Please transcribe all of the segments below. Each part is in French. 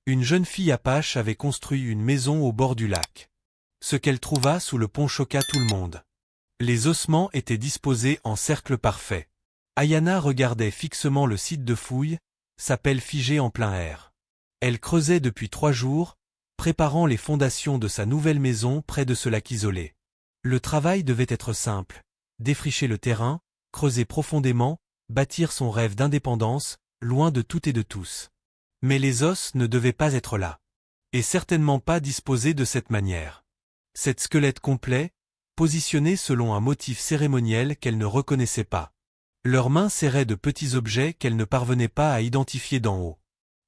Une jeune fille apache avait construit une maison au bord du lac. Ce qu'elle trouva sous le pont choqua tout le monde. Les ossements étaient disposés en cercle parfait. Ayana regardait fixement le site de fouille, sa pelle figée en plein air. Elle creusait depuis 3 jours, préparant les fondations de sa nouvelle maison près de ce lac isolé. Le travail devait être simple, défricher le terrain, creuser profondément, bâtir son rêve d'indépendance, loin de tout et de tous. Mais les os ne devaient pas être là. Et certainement pas disposés de cette manière. Cet squelette complet, positionné selon un motif cérémoniel qu'elle ne reconnaissait pas. Leurs mains serraient de petits objets qu'elle ne parvenait pas à identifier d'en haut.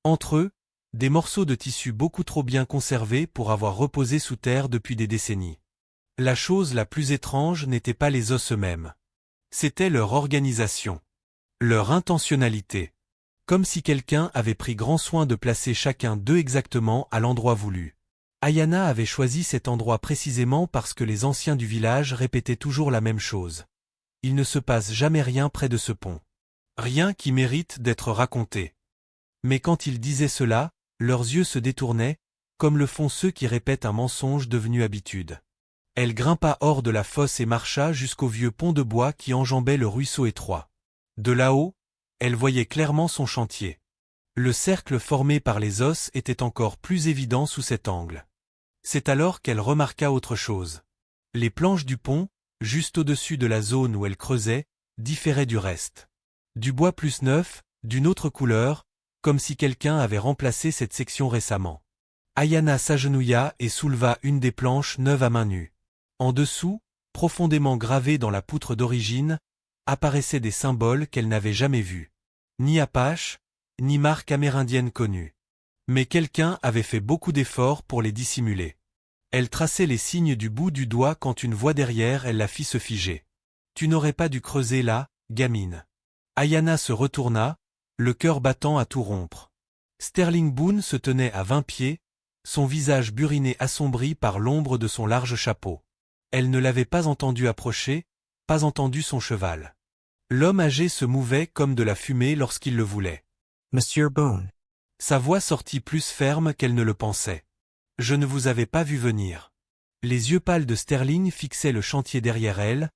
Entre eux, des morceaux de tissu beaucoup trop bien conservés pour avoir reposé sous terre depuis des décennies. La chose la plus étrange n'était pas les os eux-mêmes. C'était leur organisation. Leur intentionnalité. Comme si quelqu'un avait pris grand soin de placer chacun d'eux exactement à l'endroit voulu. Ayana avait choisi cet endroit précisément parce que les anciens du village répétaient toujours la même chose. Il ne se passe jamais rien près de ce pont. Rien qui mérite d'être raconté. Mais quand ils disaient cela, leurs yeux se détournaient, comme le font ceux qui répètent un mensonge devenu habitude. Elle grimpa hors de la fosse et marcha jusqu'au vieux pont de bois qui enjambait le ruisseau étroit. De là-haut, elle voyait clairement son chantier. Le cercle formé par les os était encore plus évident sous cet angle. C'est alors qu'elle remarqua autre chose. Les planches du pont, juste au-dessus de la zone où elle creusait, différaient du reste. Du bois plus neuf, d'une autre couleur, comme si quelqu'un avait remplacé cette section récemment. Ayana s'agenouilla et souleva une des planches neuves à main nue. En dessous, profondément gravés dans la poutre d'origine, apparaissaient des symboles qu'elle n'avait jamais vus. Ni apache, ni marque amérindienne connue. Mais quelqu'un avait fait beaucoup d'efforts pour les dissimuler. Elle traçait les signes du bout du doigt quand une voix derrière elle la fit se figer. « Tu n'aurais pas dû creuser là, gamine. » Ayana se retourna, le cœur battant à tout rompre. Sterling Boone se tenait à 20 pieds, son visage buriné assombri par l'ombre de son large chapeau. Elle ne l'avait pas entendu approcher, pas entendu son cheval. L'homme âgé se mouvait comme de la fumée lorsqu'il le voulait. « Monsieur Boone. » Sa voix sortit plus ferme qu'elle ne le pensait. « Je ne vous avais pas vu venir. » Les yeux pâles de Sterling fixaient le chantier derrière elle,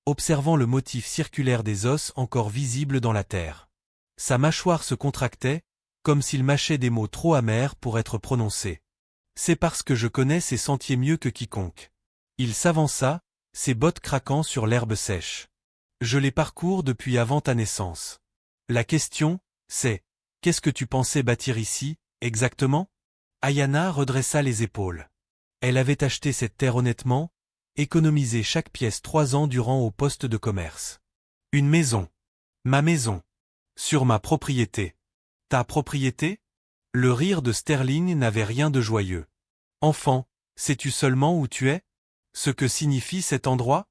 observant le motif circulaire des os encore visibles dans la terre. Sa mâchoire se contractait, comme s'il mâchait des mots trop amers pour être prononcés. « C'est parce que je connais ces sentiers mieux que quiconque. » Il s'avança, ses bottes craquant sur l'herbe sèche. « Je les parcours depuis avant ta naissance. La question, c'est, qu'est-ce que tu pensais bâtir ici, exactement ?» Ayana redressa les épaules. Elle avait acheté cette terre honnêtement, économisé chaque pièce 3 ans durant au poste de commerce. Une maison. Ma maison. Sur ma propriété. Ta propriété ? Le rire de Sterling n'avait rien de joyeux. Enfant, sais-tu seulement où tu es ? Ce que signifie cet endroit ?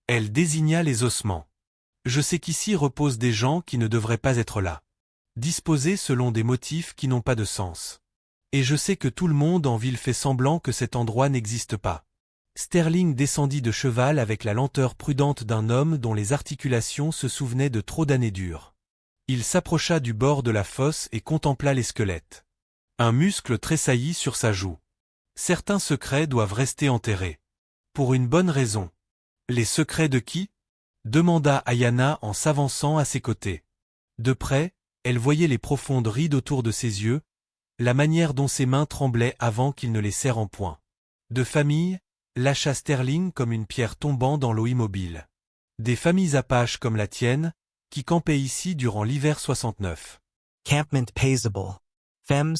Elle désigna les ossements. Je sais qu'ici reposent des gens qui ne devraient pas être là. Disposés selon des motifs qui n'ont pas de sens. Et je sais que tout le monde en ville fait semblant que cet endroit n'existe pas. Sterling descendit de cheval avec la lenteur prudente d'un homme dont les articulations se souvenaient de trop d'années dures. Il s'approcha du bord de la fosse et contempla les squelettes. Un muscle tressaillit sur sa joue. Certains secrets doivent rester enterrés. Pour une bonne raison. Les secrets de qui ? Demanda Ayana en s'avançant à ses côtés. De près, elle voyait les profondes rides autour de ses yeux, la manière dont ses mains tremblaient avant qu'il ne les serre en poing. De famille, lâcha Sterling comme une pierre tombant dans l'eau immobile. Des familles apaches comme la tienne, qui campaient ici durant l'hiver 69. Campement paisible. Femmes,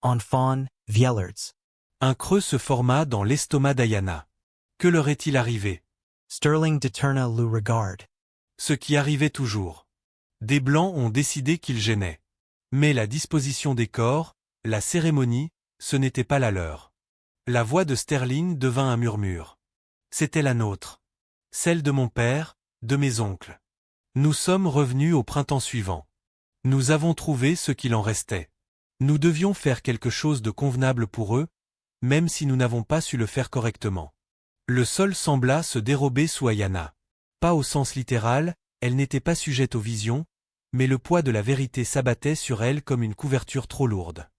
enfants, vieillards. Un creux se forma dans l'estomac d'Ayana. Que leur est-il arrivé ? Sterling détourna le regard. Ce qui arrivait toujours. Des Blancs ont décidé qu'ils gênaient. Mais la disposition des corps, la cérémonie, ce n'était pas la leur. La voix de Sterling devint un murmure. C'était la nôtre. Celle de mon père, de mes oncles. Nous sommes revenus au printemps suivant. Nous avons trouvé ce qu'il en restait. Nous devions faire quelque chose de convenable pour eux, même si nous n'avons pas su le faire correctement. Le sol sembla se dérober sous Ayana. Pas au sens littéral, elle n'était pas sujette aux visions, mais le poids de la vérité s'abattait sur elle comme une couverture trop lourde.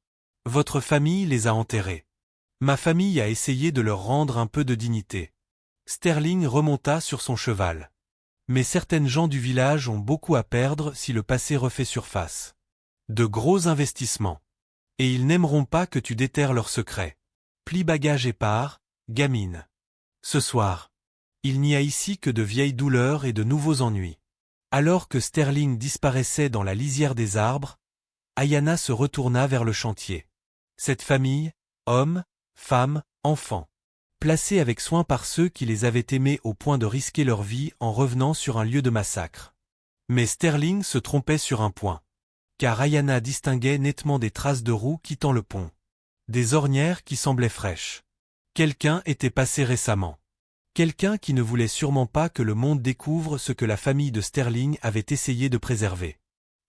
Votre famille les a enterrés. Ma famille a essayé de leur rendre un peu de dignité. Sterling remonta sur son cheval. Mais certaines gens du village ont beaucoup à perdre si le passé refait surface. De gros investissements. Et ils n'aimeront pas que tu déterres leurs secrets. Plie bagages et pars, gamine. Ce soir. Il n'y a ici que de vieilles douleurs et de nouveaux ennuis. Alors que Sterling disparaissait dans la lisière des arbres, Ayanna se retourna vers le chantier. Cette famille, hommes, femmes, enfants, placés avec soin par ceux qui les avaient aimés au point de risquer leur vie en revenant sur un lieu de massacre. Mais Sterling se trompait sur un point. Car Ayanna distinguait nettement des traces de roues quittant le pont. Des ornières qui semblaient fraîches. Quelqu'un était passé récemment. Quelqu'un qui ne voulait sûrement pas que le monde découvre ce que la famille de Sterling avait essayé de préserver.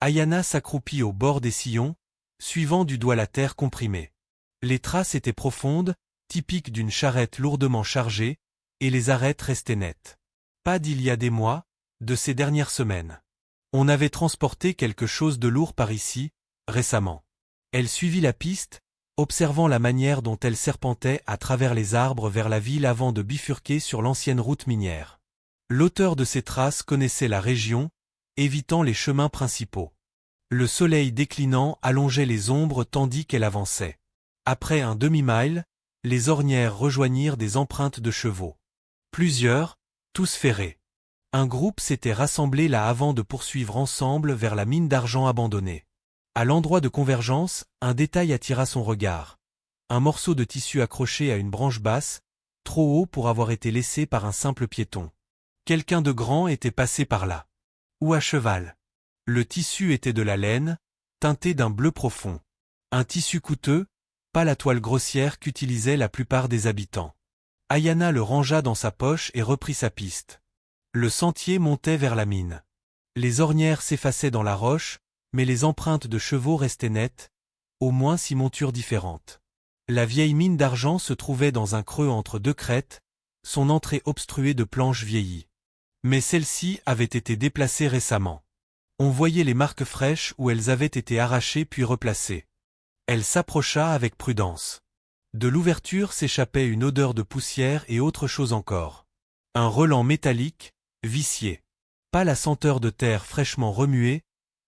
Ayanna s'accroupit au bord des sillons, suivant du doigt la terre comprimée. Les traces étaient profondes, typiques d'une charrette lourdement chargée, et les arêtes restaient nettes. Pas d'il y a des mois, de ces dernières semaines. On avait transporté quelque chose de lourd par ici, récemment. Elle suivit la piste, observant la manière dont elle serpentait à travers les arbres vers la ville avant de bifurquer sur l'ancienne route minière. L'auteur de ces traces connaissait la région, évitant les chemins principaux. Le soleil déclinant allongeait les ombres tandis qu'elle avançait. Après un demi-mile, les ornières rejoignirent des empreintes de chevaux. Plusieurs, tous ferrés. Un groupe s'était rassemblé là avant de poursuivre ensemble vers la mine d'argent abandonnée. À l'endroit de convergence, un détail attira son regard. Un morceau de tissu accroché à une branche basse, trop haut pour avoir été laissé par un simple piéton. Quelqu'un de grand était passé par là. Ou à cheval. Le tissu était de la laine, teinté d'un bleu profond. Un tissu coûteux, pas la toile grossière qu'utilisaient la plupart des habitants. Ayanna le rangea dans sa poche et reprit sa piste. Le sentier montait vers la mine. Les ornières s'effaçaient dans la roche, mais les empreintes de chevaux restaient nettes, au moins 6 montures différentes. La vieille mine d'argent se trouvait dans un creux entre deux crêtes, son entrée obstruée de planches vieillies. Mais celles-ci avaient été déplacées récemment. On voyait les marques fraîches où elles avaient été arrachées puis replacées. Elle s'approcha avec prudence. De l'ouverture s'échappait une odeur de poussière et autre chose encore. Un relent métallique, vicié. Pas la senteur de terre fraîchement remuée,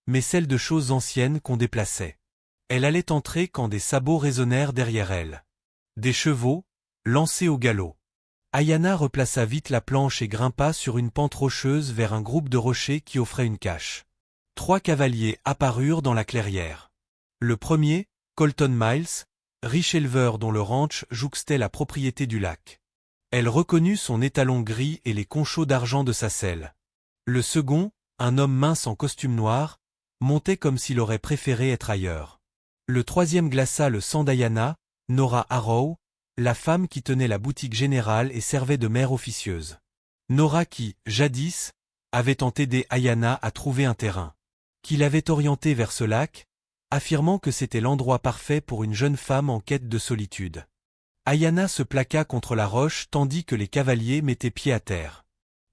mais celle de choses anciennes qu'on déplaçait. Elle allait entrer quand des sabots résonnèrent derrière elle. Des chevaux, lancés au galop. Ayanna replaça vite la planche et grimpa sur une pente rocheuse vers un groupe de rochers qui offrait une cache. 3 cavaliers apparurent dans la clairière. Le premier, Colton Miles, riche éleveur dont le ranch jouxtait la propriété du lac. Elle reconnut son étalon gris et les conchots d'argent de sa selle. Le second, un homme mince en costume noir, montait comme s'il aurait préféré être ailleurs. Le troisième glaça le sang d'Ayanna, Nora Harrow, la femme qui tenait la boutique générale et servait de mère officieuse. Nora qui, jadis, avait tant aidé Ayanna à trouver un terrain. Qui l'avait orientée vers ce lac, affirmant que c'était l'endroit parfait pour une jeune femme en quête de solitude. Ayanna se plaqua contre la roche tandis que les cavaliers mettaient pied à terre.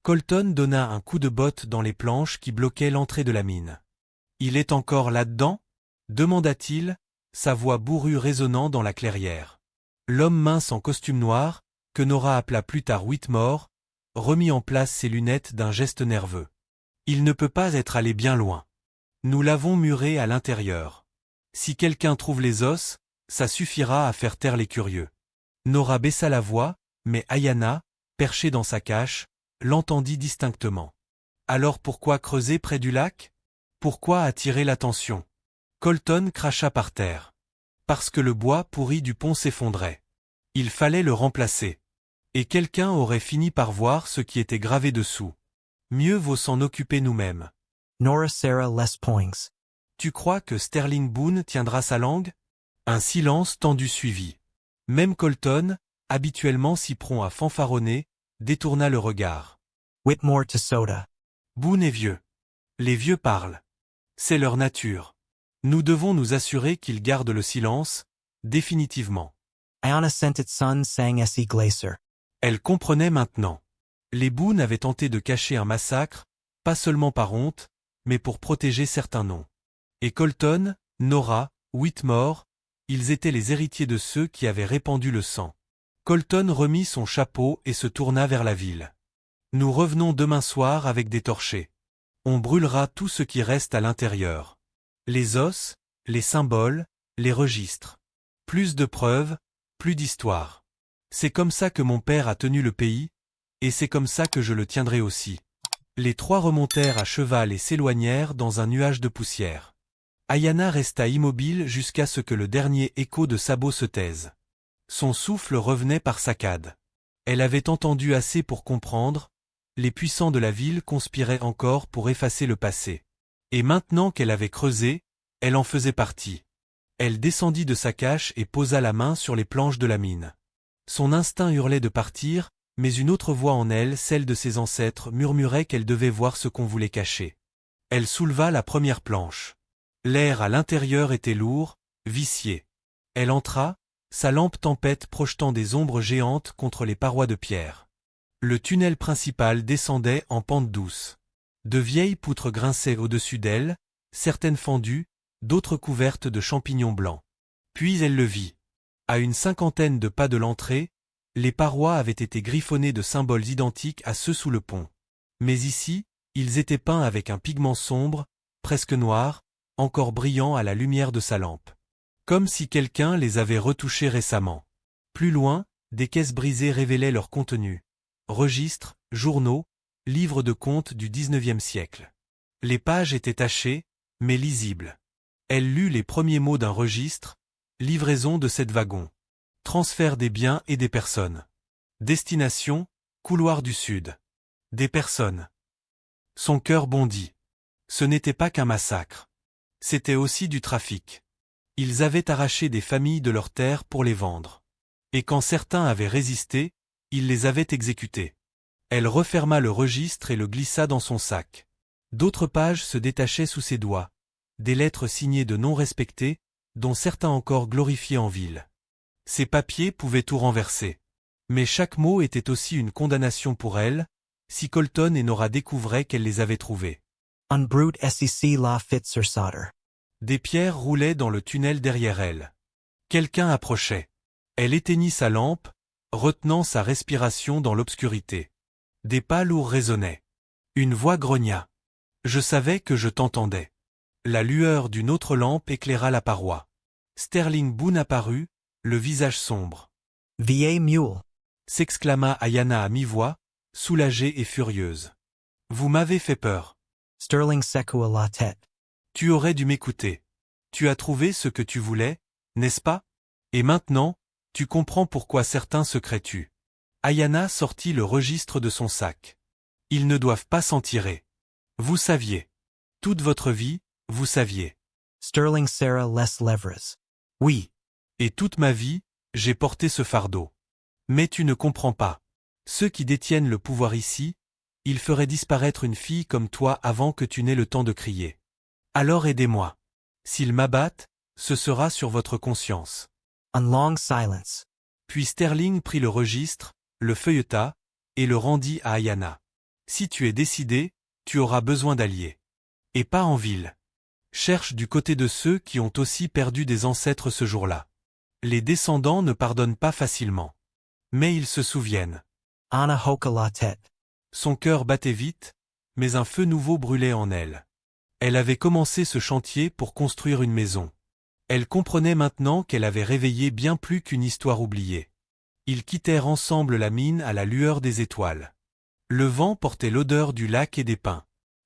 Colton donna un coup de botte dans les planches qui bloquaient l'entrée de la mine. « Il est encore là-dedans » demanda-t-il, sa voix bourrue résonnant dans la clairière. L'homme mince en costume noir, que Nora appela plus tard Whitmore, remit en place ses lunettes d'un geste nerveux. « Il ne peut pas être allé bien loin. Nous l'avons muré à l'intérieur. Si quelqu'un trouve les os, ça suffira à faire taire les curieux. » Nora baissa la voix, mais Ayanna, perchée dans sa cache, l'entendit distinctement. Alors pourquoi creuser près du lac? Pourquoi attirer l'attention? Colton cracha par terre. Parce que le bois pourri du pont s'effondrait. Il fallait le remplacer. Et quelqu'un aurait fini par voir ce qui était gravé dessous. Mieux vaut s'en occuper nous-mêmes. Nora Sarah Les Poings. Tu crois que Sterling Boone tiendra sa langue? Un silence tendu suivit. Même Colton, habituellement si prompt à fanfaronner, détourna le regard. Whitmore to Soda. Boone est vieux. Les vieux parlent. C'est leur nature. Nous devons nous assurer qu'ils gardent le silence, définitivement. Ayanna Sentit Sun Sang Se Glacier. Elle comprenait maintenant. Les Boone avaient tenté de cacher un massacre, pas seulement par honte, mais pour protéger certains noms. Et Colton, Nora, Whitmore, ils étaient les héritiers de ceux qui avaient répandu le sang. Colton remit son chapeau et se tourna vers la ville. Nous revenons demain soir avec des torchers. On brûlera tout ce qui reste à l'intérieur. Les os, les symboles, les registres. Plus de preuves, plus d'histoire. C'est comme ça que mon père a tenu le pays, et c'est comme ça que je le tiendrai aussi. Les trois remontèrent à cheval et s'éloignèrent dans un nuage de poussière. Ayana resta immobile jusqu'à ce que le dernier écho de sabots se taise. Son souffle revenait par saccades. Elle avait entendu assez pour comprendre, les puissants de la ville conspiraient encore pour effacer le passé. Et maintenant qu'elle avait creusé, elle en faisait partie. Elle descendit de sa cache et posa la main sur les planches de la mine. Son instinct hurlait de partir, mais une autre voix en elle, celle de ses ancêtres, murmurait qu'elle devait voir ce qu'on voulait cacher. Elle souleva la première planche. L'air à l'intérieur était lourd, vicié. Elle entra, sa lampe tempête projetant des ombres géantes contre les parois de pierre. Le tunnel principal descendait en pente douce. De vieilles poutres grinçaient au-dessus d'elle, certaines fendues, d'autres couvertes de champignons blancs. Puis elle le vit. À une cinquantaine de pas de l'entrée, les parois avaient été griffonnées de symboles identiques à ceux sous le pont. Mais ici, ils étaient peints avec un pigment sombre, presque noir, encore brillant à la lumière de sa lampe. Comme si quelqu'un les avait retouchés récemment. Plus loin, des caisses brisées révélaient leur contenu. Registres, journaux, livres de contes du XIXe siècle. Les pages étaient tachées, mais lisibles. Elle lut les premiers mots d'un registre, livraison de 7 wagons. Transfert des biens et des personnes. Destination, couloir du Sud. Des personnes. Son cœur bondit. Ce n'était pas qu'un massacre. C'était aussi du trafic. Ils avaient arraché des familles de leurs terres pour les vendre. Et quand certains avaient résisté, ils les avaient exécutés. Elle referma le registre et le glissa dans son sac. D'autres pages se détachaient sous ses doigts. Des lettres signées de noms respectés, dont certains encore glorifiés en ville. Ces papiers pouvaient tout renverser. Mais chaque mot était aussi une condamnation pour elle, si Colton et Nora découvraient qu'elle les avait trouvés. Unbrute SEC law fits solder. Des pierres roulaient dans le tunnel derrière elle. Quelqu'un approchait. Elle éteignit sa lampe, retenant sa respiration dans l'obscurité. Des pas lourds résonnaient. Une voix grogna. Je savais que je t'entendais. La lueur d'une autre lampe éclaira la paroi. Sterling Boone apparut, le visage sombre. VA Mule. S'exclama Ayana à mi-voix, soulagée et furieuse. Vous m'avez fait peur. Sterling Sekua la tête. Tu aurais dû m'écouter. Tu as trouvé ce que tu voulais, n'est-ce pas? Et maintenant, tu comprends pourquoi certains secrets tuent. Ayana sortit le registre de son sac. Ils ne doivent pas s'en tirer. Vous saviez. Toute votre vie, vous saviez. Sterling Sarah Les Levres. Oui. Et toute ma vie, j'ai porté ce fardeau. Mais tu ne comprends pas. Ceux qui détiennent le pouvoir ici, ils feraient disparaître une fille comme toi avant que tu n'aies le temps de crier. Alors aidez-moi. S'ils m'abattent, ce sera sur votre conscience. Un long silence. Puis Sterling prit le registre, le feuilleta, et le rendit à Ayana. Si tu es décidé, tu auras besoin d'alliés. Et pas en ville. Cherche du côté de ceux qui ont aussi perdu des ancêtres ce jour-là. Les descendants ne pardonnent pas facilement. Mais ils se souviennent. Anna Hoka la tête. Son cœur battait vite, mais un feu nouveau brûlait en elle. Elle avait commencé ce chantier pour construire une maison. Elle comprenait maintenant qu'elle avait réveillé bien plus qu'une histoire oubliée. Ils quittèrent ensemble la mine à la lueur des étoiles. Le vent portait l'odeur du lac et des pins.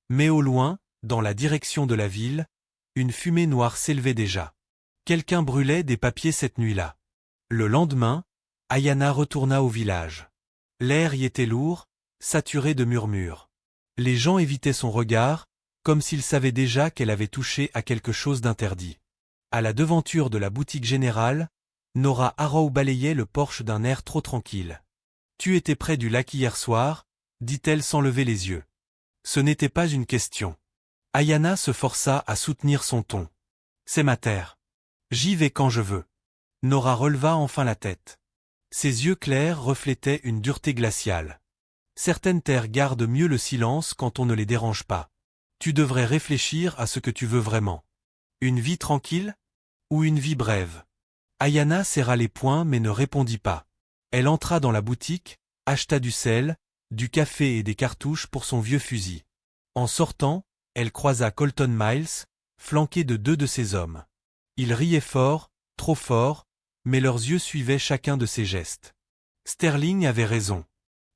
Mais au loin, dans la direction de la ville, une fumée noire s'élevait déjà. Quelqu'un brûlait des papiers cette nuit-là. Le lendemain, Ayana retourna au village. L'air y était lourd, saturé de murmures. Les gens évitaient son regard, comme s'ils savaient déjà qu'elle avait touché à quelque chose d'interdit. À la devanture de la boutique générale, Nora Harrow balayait le porche d'un air trop tranquille. « Tu étais près du lac hier soir » dit-elle sans lever les yeux. Ce n'était pas une question. Ayana se força à soutenir son ton. « C'est ma terre. J'y vais quand je veux. » Nora releva enfin la tête. Ses yeux clairs reflétaient une dureté glaciale. Certaines terres gardent mieux le silence quand on ne les dérange pas. Tu devrais réfléchir à ce que tu veux vraiment. Une vie tranquille? Ou une vie brève? Ayana serra les poings mais ne répondit pas. Elle entra dans la boutique, acheta du sel, du café et des cartouches pour son vieux fusil. En sortant, elle croisa Colton Miles, flanqué de 2 de ses hommes. Ils riaient fort, trop fort, mais leurs yeux suivaient chacun de ses gestes. Sterling avait raison.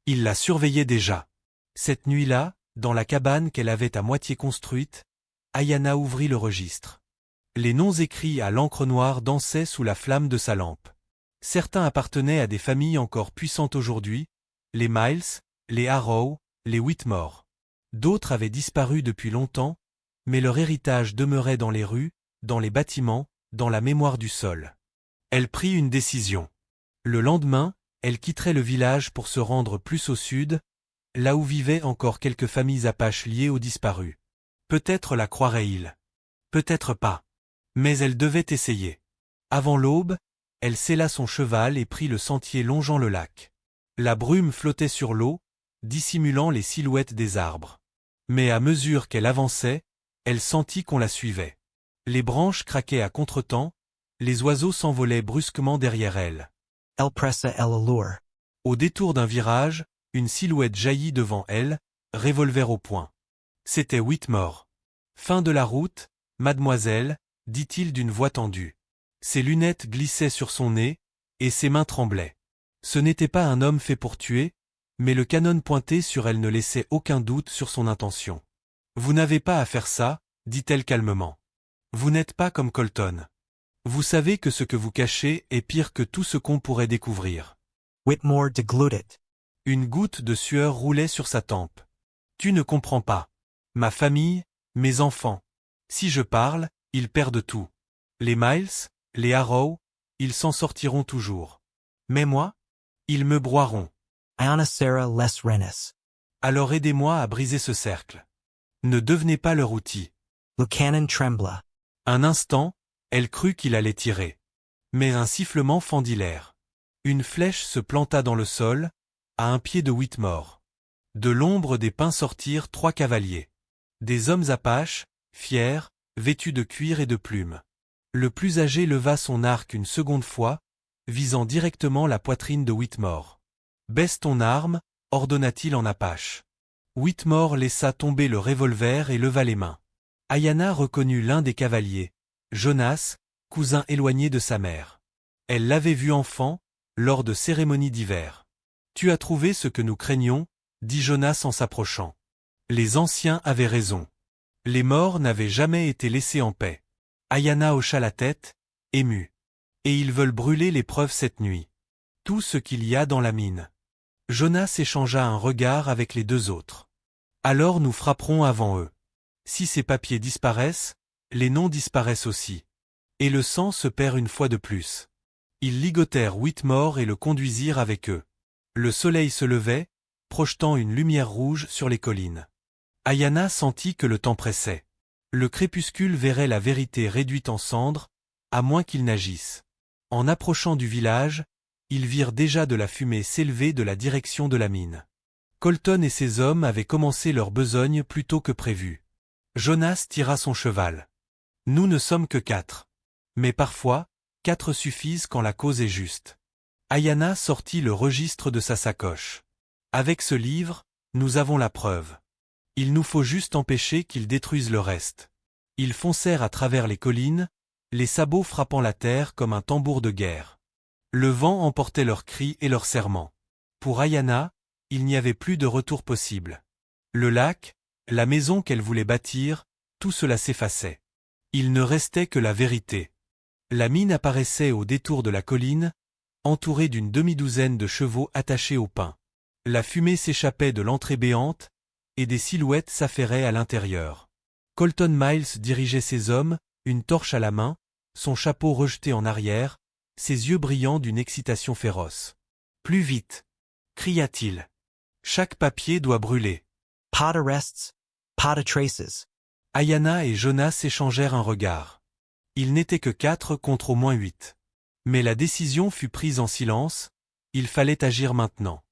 Il la surveillait déjà. Cette nuit-là, dans la cabane qu'elle avait à moitié construite, Ayana ouvrit le registre. Les noms écrits à l'encre noire dansaient sous la flamme de sa lampe. Certains appartenaient à des familles encore puissantes aujourd'hui, les Miles, les Harrow, les Whitmore. D'autres avaient disparu depuis longtemps, mais leur héritage demeurait dans les rues, dans les bâtiments, dans la mémoire du sol. Elle prit une décision. Le lendemain, elle quitterait le village pour se rendre plus au sud, là où vivaient encore quelques familles apaches liées aux disparus. Peut-être la croirait-il. Peut-être pas. Mais elle devait essayer. Avant l'aube, elle sella son cheval et prit le sentier longeant le lac. La brume flottait sur l'eau, dissimulant les silhouettes des arbres. Mais à mesure qu'elle avançait, elle sentit qu'on la suivait. Les branches craquaient à contretemps, les oiseaux s'envolaient brusquement derrière elle. El pressa el allure. Au détour d'un virage, une silhouette jaillit devant elle, revolver au poing. C'était Whitmore. Fin de la route, mademoiselle, dit-il d'une voix tendue. Ses lunettes glissaient sur son nez, et ses mains tremblaient. Ce n'était pas un homme fait pour tuer, mais le canon pointé sur elle ne laissait aucun doute sur son intention. Vous n'avez pas à faire ça, dit-elle calmement. Vous n'êtes pas comme Colton. Vous savez que ce que vous cachez est pire que tout ce qu'on pourrait découvrir. Whitmore degluted. Une goutte de sueur roulait sur sa tempe. Tu ne comprends pas. Ma famille, mes enfants. Si je parle, ils perdent tout. Les Miles, les Harrow, ils s'en sortiront toujours. Mais moi? Ils me broieront. Ayana Sarah les Rennes. Alors aidez-moi à briser ce cercle. Ne devenez pas leur outil. Le canon trembla. Un instant, elle crut qu'il allait tirer. Mais un sifflement fendit l'air. Une flèche se planta dans le sol, à un pied de Whitmore. De l'ombre des pins sortirent 3 cavaliers. Des hommes apaches, fiers, vêtus de cuir et de plumes. Le plus âgé leva son arc une seconde fois, visant directement la poitrine de Whitmore. « Baisse ton arme » ordonna-t-il en apache. Whitmore laissa tomber le revolver et leva les mains. Ayana reconnut l'un des cavaliers, Jonas, cousin éloigné de sa mère. Elle l'avait vu enfant, lors de cérémonies d'hiver. « Tu as trouvé ce que nous craignions » dit Jonas en s'approchant. Les anciens avaient raison. Les morts n'avaient jamais été laissés en paix. Ayana hocha la tête, émue. Et ils veulent brûler les preuves cette nuit. Tout ce qu'il y a dans la mine. Jonas échangea un regard avec les 2 autres. Alors nous frapperons avant eux. Si ces papiers disparaissent, les noms disparaissent aussi. Et le sang se perd une fois de plus. Ils ligotèrent Whitmore et le conduisirent avec eux. Le soleil se levait, projetant une lumière rouge sur les collines. Ayana sentit que le temps pressait. Le crépuscule verrait la vérité réduite en cendres, à moins qu'ils n'agissent. En approchant du village, ils virent déjà de la fumée s'élever de la direction de la mine. Colton et ses hommes avaient commencé leur besogne plus tôt que prévu. Jonas tira son cheval. Nous ne sommes que 4. Mais parfois, 4 suffisent quand la cause est juste. Ayana sortit le registre de sa sacoche. Avec ce livre, nous avons la preuve. Il nous faut juste empêcher qu'ils détruisent le reste. Ils foncèrent à travers les collines, les sabots frappant la terre comme un tambour de guerre. Le vent emportait leurs cris et leurs serments. Pour Ayana, il n'y avait plus de retour possible. Le lac, la maison qu'elle voulait bâtir, tout cela s'effaçait. Il ne restait que la vérité. La mine apparaissait au détour de la colline, entourée d'une demi-douzaine de chevaux attachés au pin. La fumée s'échappait de l'entrée béante, et des silhouettes s'affairaient à l'intérieur. Colton Miles dirigeait ses hommes, une torche à la main, son chapeau rejeté en arrière, ses yeux brillants d'une excitation féroce. « Plus vite !» cria-t-il. « Chaque papier doit brûler. » Pas d'arrests, pas de traces. Ayana et Jonas échangèrent un regard. Ils n'étaient que 4 contre au moins 8. Mais la décision fut prise en silence, il fallait agir maintenant.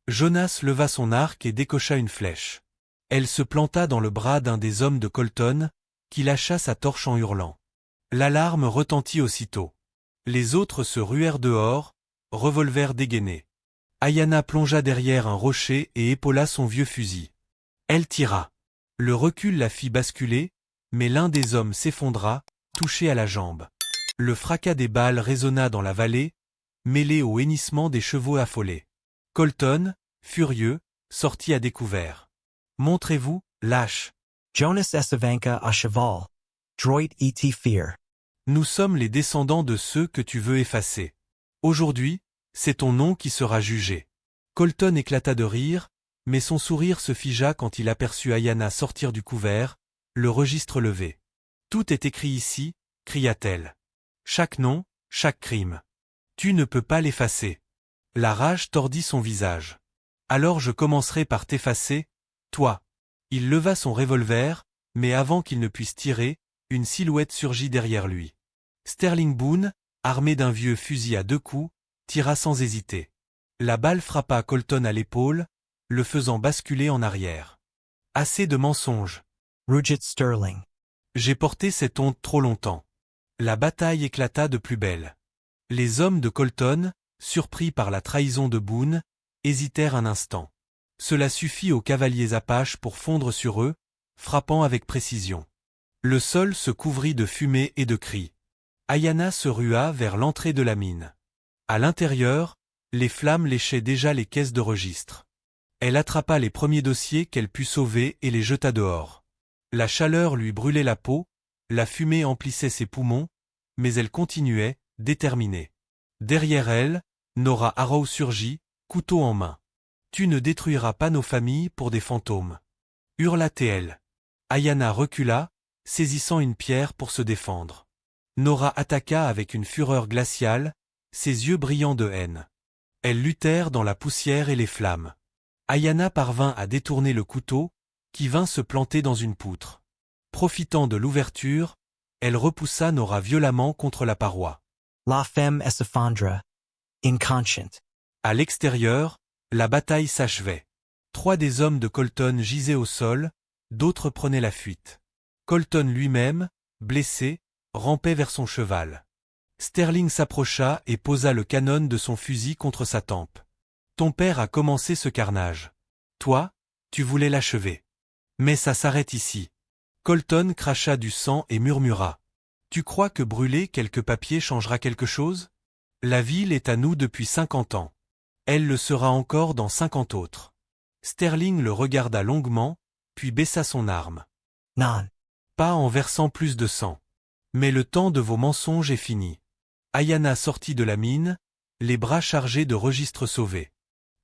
Jonas leva son arc et décocha une flèche. Elle se planta dans le bras d'un des hommes de Colton, qui lâcha sa torche en hurlant. L'alarme retentit aussitôt. Les autres se ruèrent dehors, revolver dégainé. Ayana plongea derrière un rocher et épaula son vieux fusil. Elle tira. Le recul la fit basculer, mais l'un des hommes s'effondra, touché à la jambe. Le fracas des balles résonna dans la vallée, mêlé au hennissement des chevaux affolés. Colton, furieux, sortit à découvert. « Montrez-vous, lâche. Jonas Esavanka à cheval. Droit et fear. Nous sommes les descendants de ceux que tu veux effacer. Aujourd'hui, c'est ton nom qui sera jugé. » Colton éclata de rire, mais son sourire se figea quand il aperçut Ayana sortir du couvert, le registre levé. « Tout est écrit ici, » cria-t-elle. « Chaque nom, chaque crime. Tu ne peux pas l'effacer. » La rage tordit son visage. « Alors je commencerai par t'effacer, toi. » Il leva son revolver, mais avant qu'il ne puisse tirer, une silhouette surgit derrière lui. Sterling Boone, armé d'un vieux fusil à 2 coups, tira sans hésiter. La balle frappa Colton à l'épaule, le faisant basculer en arrière. Assez de mensonges. Rugit Sterling. J'ai porté cette honte trop longtemps. La bataille éclata de plus belle. Les hommes de Colton, surpris par la trahison de Boone, hésitèrent un instant. Cela suffit aux cavaliers apaches pour fondre sur eux, frappant avec précision. Le sol se couvrit de fumée et de cris. Ayana se rua vers l'entrée de la mine. À l'intérieur, les flammes léchaient déjà les caisses de registre. Elle attrapa les premiers dossiers qu'elle put sauver et les jeta dehors. La chaleur lui brûlait la peau, la fumée emplissait ses poumons, mais elle continuait, déterminée. Derrière elle, Nora Arrow surgit, couteau en main. « Tu ne détruiras pas nos familles pour des fantômes. » hurla-t-elle. Ayana recula, saisissant une pierre pour se défendre. Nora attaqua avec une fureur glaciale, ses yeux brillants de haine. Elles luttèrent dans la poussière et les flammes. Ayana parvint à détourner le couteau, qui vint se planter dans une poutre. Profitant de l'ouverture, elle repoussa Nora violemment contre la paroi. La femme s'effondra. Inconscient. À l'extérieur, la bataille s'achevait. 3 des hommes de Colton gisaient au sol, d'autres prenaient la fuite. Colton lui-même, blessé, rampait vers son cheval. Sterling s'approcha et posa le canon de son fusil contre sa tempe. « Ton père a commencé ce carnage. Toi, tu voulais l'achever. Mais ça s'arrête ici. » Colton cracha du sang et murmura. « Tu crois que brûler quelques papiers changera quelque chose? La ville est à nous depuis 50 ans. Elle le sera encore dans 50 autres. » Sterling le regarda longuement, puis baissa son arme. « Non. » Pas en versant plus de sang. Mais le temps de vos mensonges est fini. Ayana sortit de la mine, les bras chargés de registres sauvés.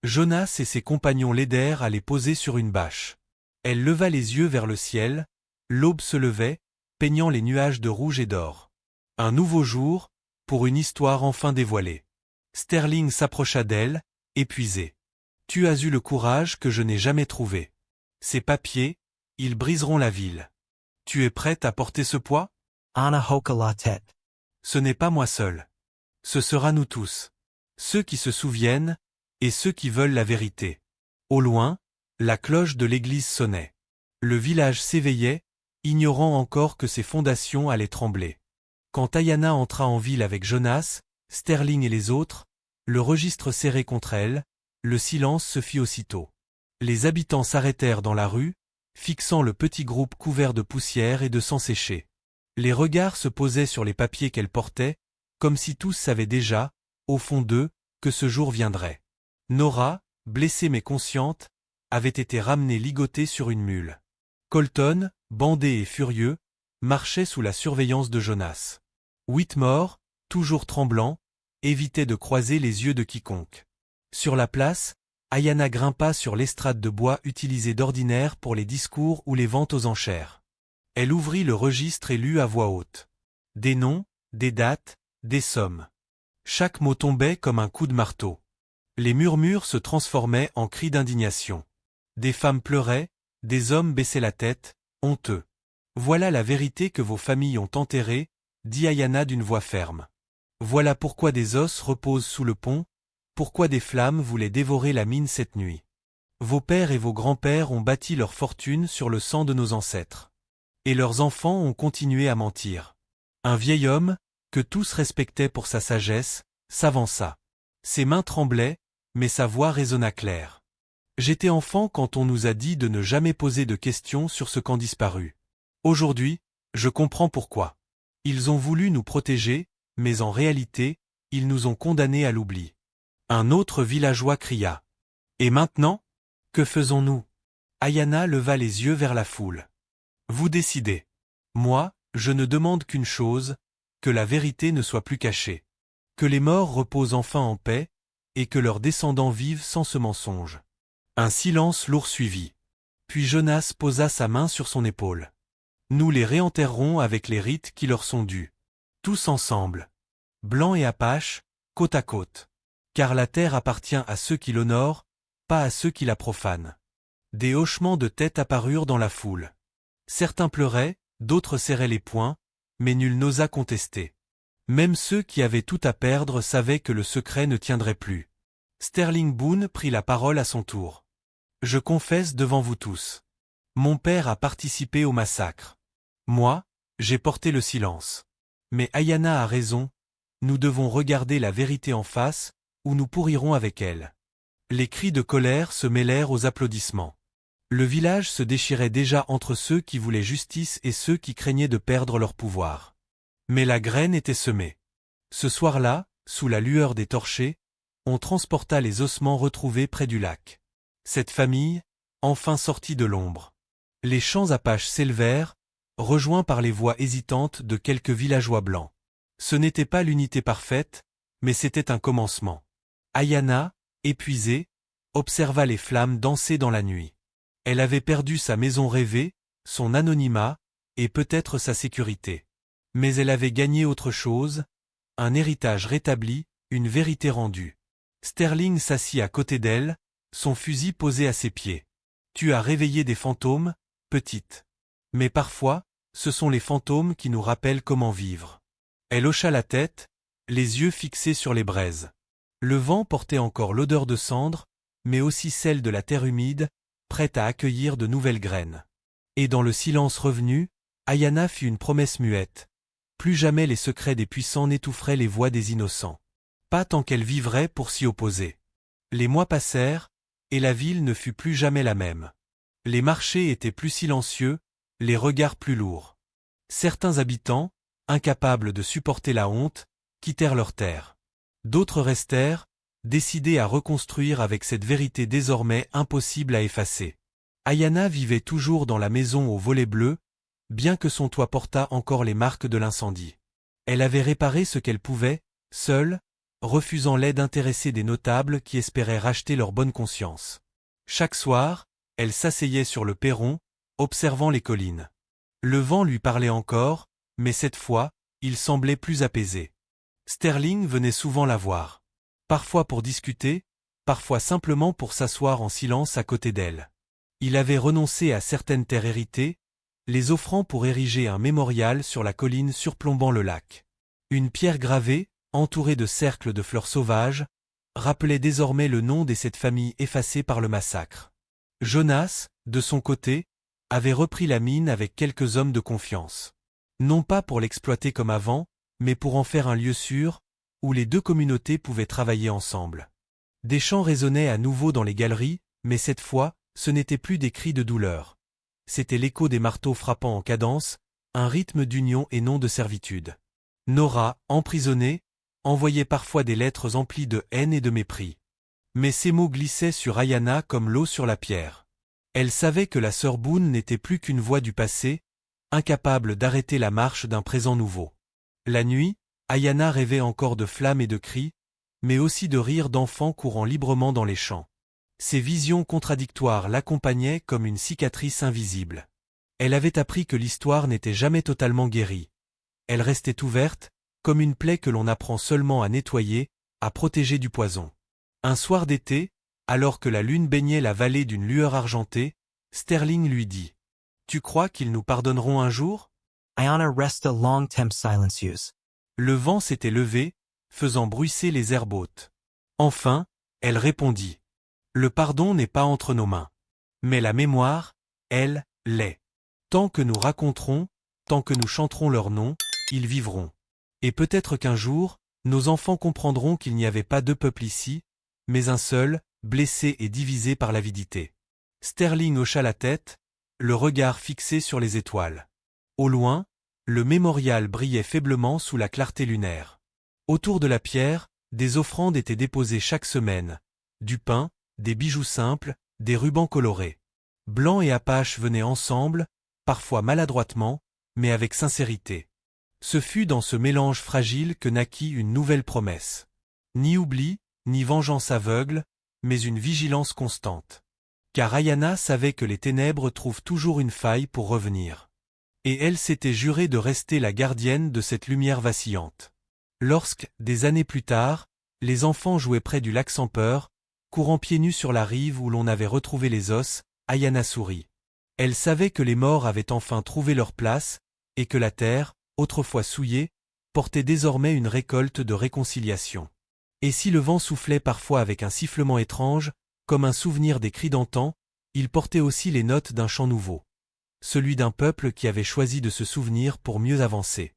Jonas et ses compagnons l'aidèrent à les poser sur une bâche. Elle leva les yeux vers le ciel, l'aube se levait, peignant les nuages de rouge et d'or. Un nouveau jour, pour une histoire enfin dévoilée. Sterling s'approcha d'elle, épuisé. « Tu as eu le courage que je n'ai jamais trouvé. Ces papiers, ils briseront la ville. Tu es prête à porter ce poids? » Anna hoka la tête. « Ce n'est pas moi seul. Ce sera nous tous. Ceux qui se souviennent, et ceux qui veulent la vérité. » Au loin, la cloche de l'église sonnait. Le village s'éveillait, ignorant encore que ses fondations allaient trembler. Quand Ayana entra en ville avec Jonas, Sterling et les autres, le registre serré contre elle, le silence se fit aussitôt. Les habitants s'arrêtèrent dans la rue, fixant le petit groupe couvert de poussière et de sang séché. Les regards se posaient sur les papiers qu'elle portait, comme si tous savaient déjà, au fond d'eux, que ce jour viendrait. Nora, blessée mais consciente, avait été ramenée ligotée sur une mule. Colton, bandé et furieux, marchait sous la surveillance de Jonas. Whitmore, toujours tremblant, évitait de croiser les yeux de quiconque. Sur la place, Ayana grimpa sur l'estrade de bois utilisée d'ordinaire pour les discours ou les ventes aux enchères. Elle ouvrit le registre et lut à voix haute. Des noms, des dates, des sommes. Chaque mot tombait comme un coup de marteau. Les murmures se transformaient en cris d'indignation. Des femmes pleuraient, des hommes baissaient la tête, honteux. « Voilà la vérité que vos familles ont enterrée, » dit Ayana d'une voix ferme. « Voilà pourquoi des os reposent sous le pont, pourquoi des flammes voulaient dévorer la mine cette nuit. Vos pères et vos grands-pères ont bâti leur fortune sur le sang de nos ancêtres. Et leurs enfants ont continué à mentir. Un vieil homme, que tous respectaient pour sa sagesse, s'avança. Ses mains tremblaient, mais sa voix résonna claire. J'étais enfant quand on nous a dit de ne jamais poser de questions sur ce camp disparu. Aujourd'hui, je comprends pourquoi. Ils ont voulu nous protéger, mais en réalité, ils nous ont condamnés à l'oubli. Un autre villageois cria. Et maintenant? Que faisons-nous? Ayana leva les yeux vers la foule. Vous décidez. Moi, je ne demande qu'une chose, que la vérité ne soit plus cachée. Que les morts reposent enfin en paix, et que leurs descendants vivent sans ce mensonge. Un silence lourd suivit. Puis Jonas posa sa main sur son épaule. Nous les réenterrerons avec les rites qui leur sont dus. Tous ensemble. Blancs et Apaches, côte à côte. Car la terre appartient à ceux qui l'honorent, pas à ceux qui la profanent. Des hochements de tête apparurent dans la foule. Certains pleuraient, d'autres serraient les poings, mais nul n'osa contester. Même ceux qui avaient tout à perdre savaient que le secret ne tiendrait plus. Sterling Boone prit la parole à son tour. Je confesse devant vous tous. Mon père a participé au massacre. Moi, j'ai porté le silence. Mais Ayana a raison, nous devons regarder la vérité en face, ou nous pourrirons avec elle. Les cris de colère se mêlèrent aux applaudissements. Le village se déchirait déjà entre ceux qui voulaient justice et ceux qui craignaient de perdre leur pouvoir. Mais la graine était semée. Ce soir-là, sous la lueur des torchers, on transporta les ossements retrouvés près du lac. Cette famille, enfin sortie de l'ombre. Les chants apaches s'élevèrent, rejoints par les voix hésitantes de quelques villageois blancs. Ce n'était pas l'unité parfaite, mais c'était un commencement. Ayana, épuisée, observa les flammes danser dans la nuit. Elle avait perdu sa maison rêvée, son anonymat, et peut-être sa sécurité. Mais elle avait gagné autre chose, un héritage rétabli, une vérité rendue. Sterling s'assit à côté d'elle, son fusil posé à ses pieds. Tu as réveillé des fantômes, petite. Mais parfois, ce sont les fantômes qui nous rappellent comment vivre. Elle hocha la tête, les yeux fixés sur les braises. Le vent portait encore l'odeur de cendre, mais aussi celle de la terre humide, prête à accueillir de nouvelles graines. Et dans le silence revenu, Ayana fit une promesse muette. Plus jamais les secrets des puissants n'étoufferaient les voix des innocents. Pas tant qu'elle vivrait pour s'y opposer. Les mois passèrent, et la ville ne fut plus jamais la même. Les marchés étaient plus silencieux, les regards plus lourds. Certains habitants, incapables de supporter la honte, quittèrent leurs terres. D'autres restèrent, décidés à reconstruire avec cette vérité désormais impossible à effacer. Ayana vivait toujours dans la maison aux volets bleus, bien que son toit portât encore les marques de l'incendie. Elle avait réparé ce qu'elle pouvait, seule, refusant l'aide intéressée des notables qui espéraient racheter leur bonne conscience. Chaque soir, elle s'asseyait sur le perron, observant les collines. Le vent lui parlait encore, mais cette fois, il semblait plus apaisé. Sterling venait souvent la voir. Parfois pour discuter, parfois simplement pour s'asseoir en silence à côté d'elle. Il avait renoncé à certaines terres héritées, les offrant pour ériger un mémorial sur la colline surplombant le lac. Une pierre gravée, entourée de cercles de fleurs sauvages, rappelait désormais le nom de cette famille effacée par le massacre. Jonas, de son côté, avait repris la mine avec quelques hommes de confiance. Non pas pour l'exploiter comme avant, mais pour en faire un lieu sûr, où les deux communautés pouvaient travailler ensemble. Des chants résonnaient à nouveau dans les galeries, mais cette fois, ce n'étaient plus des cris de douleur. C'était l'écho des marteaux frappant en cadence, un rythme d'union et non de servitude. Nora, emprisonnée, envoyait parfois des lettres emplies de haine et de mépris. Mais ces mots glissaient sur Ayana comme l'eau sur la pierre. Elle savait que la sœur Boone n'était plus qu'une voix du passé, incapable d'arrêter la marche d'un présent nouveau. La nuit, Ayana rêvait encore de flammes et de cris, mais aussi de rires d'enfants courant librement dans les champs. Ces visions contradictoires l'accompagnaient comme une cicatrice invisible. Elle avait appris que l'histoire n'était jamais totalement guérie. Elle restait ouverte, comme une plaie que l'on apprend seulement à nettoyer, à protéger du poison. Un soir d'été, alors que la lune baignait la vallée d'une lueur argentée, Sterling lui dit « Tu crois qu'ils nous pardonneront un jour ?» Ayana resta long temps silencieuse. Le vent s'était levé, faisant bruisser les herbes hautes. Enfin, elle répondit « Le pardon n'est pas entre nos mains. Mais la mémoire, elle, l'est. Tant que nous raconterons, tant que nous chanterons leur nom, ils vivront. Et peut-être qu'un jour, nos enfants comprendront qu'il n'y avait pas deux peuples ici, mais un seul, blessé et divisé par l'avidité. Sterling hocha la tête, le regard fixé sur les étoiles. Au loin, le mémorial brillait faiblement sous la clarté lunaire. Autour de la pierre, des offrandes étaient déposées chaque semaine. Du pain, des bijoux simples, des rubans colorés. Blanc et Apache venaient ensemble, parfois maladroitement, mais avec sincérité. Ce fut dans ce mélange fragile que naquit une nouvelle promesse. Ni oubli, ni vengeance aveugle, mais une vigilance constante. Car Ayana savait que les ténèbres trouvent toujours une faille pour revenir. Et elle s'était jurée de rester la gardienne de cette lumière vacillante. Lorsque, des années plus tard, les enfants jouaient près du lac sans peur, courant pieds nus sur la rive où l'on avait retrouvé les os, Ayana sourit. Elle savait que les morts avaient enfin trouvé leur place, et que la terre, autrefois souillée, portait désormais une récolte de réconciliation. Et si le vent soufflait parfois avec un sifflement étrange, comme un souvenir des cris d'antan, il portait aussi les notes d'un chant nouveau. Celui d'un peuple qui avait choisi de se souvenir pour mieux avancer.